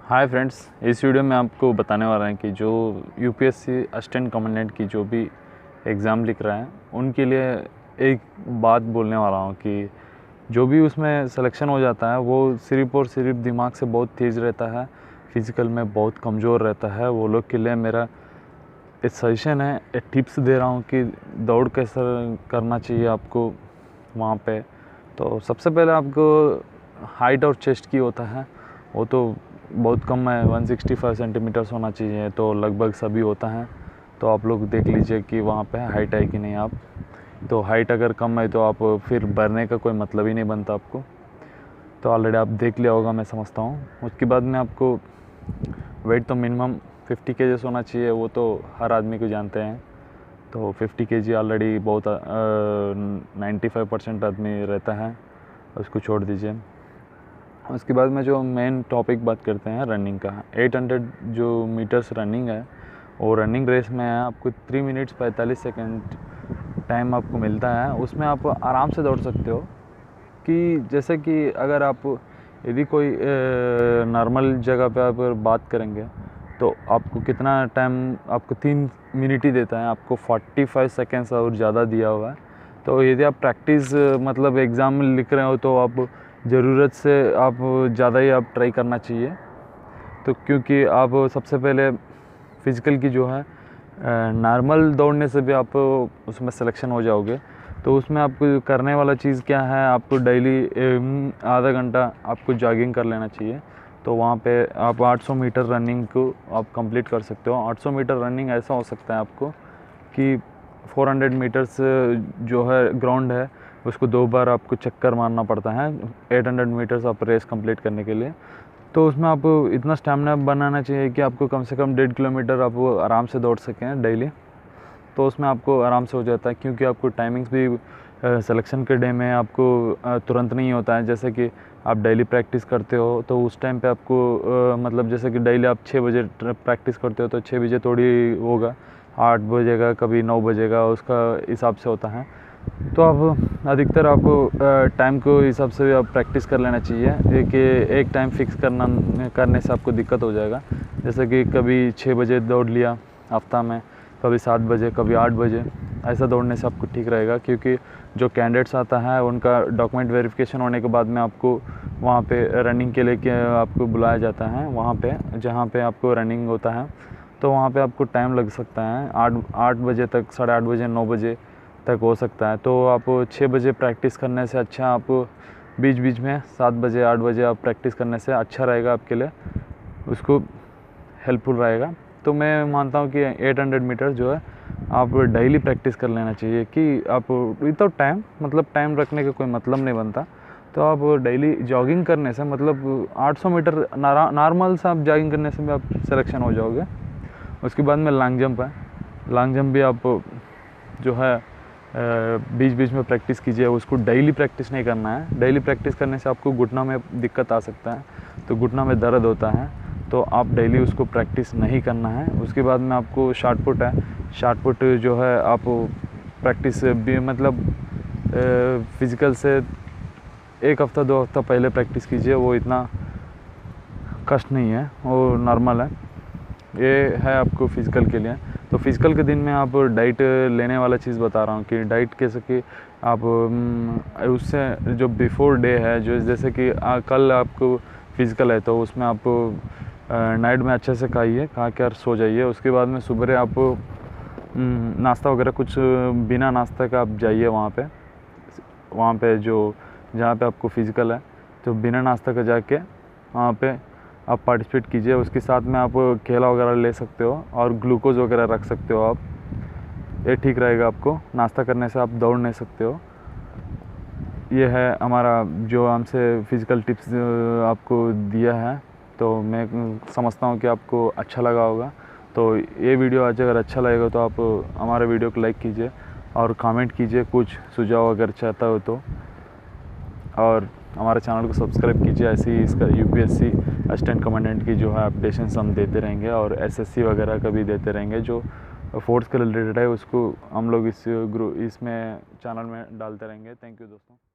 Hi friends, इस video में आपको बताने वाला है कि जो यूपीएससी असिस्टेंट कमांडेंट की जो भी एग्ज़ाम लिख रहे हैं उनके लिए एक बात बोलने वाला हूँ कि जो भी उसमें सिलेक्शन हो जाता है वो सिर्फ और सिर्फ दिमाग से बहुत तेज़ रहता है, फिज़िकल में बहुत कमज़ोर रहता है। वो लोग के लिए मेरा एक सजेशन है, एक टिप्स दे रहा हूँ कि दौड़ कैसे करना चाहिए आपको वहाँ पे। तो सबसे पहले आपको हाइट और चेस्ट की होता है, वो तो बहुत कम है, 165 सेंटीमीटर्स होना चाहिए, तो लगभग सभी होता है। तो आप लोग देख लीजिए कि वहाँ पे हाइट है कि नहीं। आप तो हाइट अगर कम है तो आप फिर भरने का कोई मतलब ही नहीं बनता आपको। तो ऑलरेडी आप देख लिया होगा, मैं समझता हूँ। उसके बाद में आपको वेट तो मिनिमम 50 केजीस होना चाहिए, वो तो हर आदमी को जानते हैं। तो 50 केजी ऑलरेडी बहुत 95% आदमी रहता है, उसको छोड़ दीजिए। उसके बाद में जो मेन टॉपिक बात करते हैं रनिंग का, 800 जो मीटर्स रनिंग है वो रनिंग रेस में है। आपको 3 मिनट्स 45 सेकेंड टाइम आपको मिलता है। उसमें आप आराम से दौड़ सकते हो कि जैसे कि अगर आप यदि कोई नॉर्मल जगह पे आप बात करेंगे तो आपको कितना टाइम, आपको 3 मिनट ही देता है, आपको 45 सेकेंड्स और ज़्यादा दिया हुआ है। तो यदि आप प्रैक्टिस मतलब एग्ज़ाम में लिख रहे हो तो आप ज़रूरत से आप ज़्यादा ही आप ट्राई करना चाहिए। तो क्योंकि आप सबसे पहले फ़िज़िकल की जो है नॉर्मल दौड़ने से भी आप उसमें सिलेक्शन हो जाओगे। तो उसमें आपको करने वाला चीज़ क्या है, आपको डेली आधा घंटा आपको जॉगिंग कर लेना चाहिए। तो वहाँ पे आप 800 मीटर रनिंग को आप कंप्लीट कर सकते हो। 800 मीटर रनिंग ऐसा हो सकता है आपको कि 400 मीटर्स जो है ग्राउंड है उसको 2 बार आपको चक्कर मारना पड़ता है 800 मीटर्स आप रेस कंप्लीट करने के लिए। तो उसमें आपको इतना स्टैमिना बनाना चाहिए कि आपको कम से कम 1.5 किलोमीटर आप आराम से दौड़ सकें डेली। तो उसमें आपको आराम से हो जाता है, क्योंकि आपको टाइमिंग्स भी सिलेक्शन के डे में आपको तुरंत नहीं होता है। जैसे कि आप डेली प्रैक्टिस करते हो तो उस टाइम पे आपको मतलब जैसे कि डेली आप 6 बजे प्रैक्टिस करते हो तो 6 बजे थोड़ी होगा, 8 बजेगा, कभी 9 बजेगा, उसका हिसाब से होता है। तो आप अधिकतर आपको टाइम को हिसाब से आप प्रैक्टिस कर लेना चाहिए कि एक टाइम फिक्स करने से आपको दिक्कत हो जाएगा। जैसे कि कभी 6 बजे दौड़ लिया हफ्ता में, कभी 7 बजे, कभी 8 बजे, ऐसा दौड़ने से आपको ठीक रहेगा। क्योंकि जो कैंडिडेट्स आता है उनका डॉक्यूमेंट वेरिफिकेशन होने के बाद में आपको वहाँ पे रनिंग के लिए आपको बुलाया जाता है, वहाँ पे जहाँ पे आपको रनिंग होता है। तो वहाँ पे आपको टाइम लग सकता है 8 बजे तक, 8:30 बजे, 9 बजे तक हो सकता है। तो आप 6 बजे प्रैक्टिस करने से अच्छा आप बीच बीच में 7 बजे, 8 बजे आप प्रैक्टिस करने से अच्छा रहेगा, आपके लिए उसको हेल्पफुल रहेगा। तो मैं मानता हूँ कि 800 मीटर जो है आप डेली प्रैक्टिस कर लेना चाहिए कि आप विदाउट टाइम, मतलब टाइम रखने का कोई मतलब नहीं बनता। तो आप डेली जॉगिंग करने से, मतलब 800 मीटर नॉर्मल सा आप जॉगिंग करने से भी आप सिलेक्शन हो जाओगे। उसके बाद में लॉन्ग जंप है। लॉन्ग जंप भी आप जो है बीच बीच में प्रैक्टिस कीजिए, उसको डेली प्रैक्टिस नहीं करना है। डेली प्रैक्टिस करने से आपको घुटना में दिक्कत आ सकता है, तो घुटना में दर्द होता है, तो आप डेली उसको प्रैक्टिस नहीं करना है। उसके बाद में आपको शॉट पुट है। शॉट पुट जो है आप प्रैक्टिस भी मतलब फिज़िकल से 1 हफ़्ता 2 हफ़्ता पहले प्रैक्टिस कीजिए, वो इतना कष्ट नहीं है, वो नॉर्मल है। ये है आपको फ़िज़िकल के लिए। तो फिज़िकल के दिन में आप डाइट लेने वाला चीज़ बता रहा हूँ कि डाइट कैसे कि आप उससे जो बिफ़ोर डे है, जो जैसे कि कल आपको फिज़िकल है तो उसमें आप नाइट में अच्छे से खाइए, खा कर सो जाइए। उसके बाद में सुबह आप नाश्ता वगैरह कुछ बिना नाश्ता का आप जाइए वहाँ पे जो जहाँ पे आपको फिज़िकल है, तो बिना नाश्ता का जाके वहाँ पे आप पार्टिसिपेट कीजिए। उसके साथ में आप केला वगैरह ले सकते हो और ग्लूकोज़ वगैरह रख सकते हो आप, ये ठीक रहेगा। आपको नाश्ता करने से आप दौड़ नहीं सकते हो। ये है हमारा जो हमसे फ़िज़िकल टिप्स आपको दिया है। तो मैं समझता हूँ कि आपको अच्छा लगा होगा। तो ये वीडियो आज अगर अच्छा लगेगा तो आप हमारे वीडियो को लाइक कीजिए और कमेंट कीजिए कुछ सुझाव अगर चाहता हो तो, और हमारे चैनल को सब्सक्राइब कीजिए। ऐसे ही इसका यूपीएससी असिस्टेंट कमांडेंट की जो है अपडेशंस हम देते रहेंगे और एसएससी वगैरह का भी देते रहेंगे। जो फोर्स के रिलेटेड है उसको हम लोग इसमें चैनल में डालते रहेंगे। थैंक यू दोस्तों।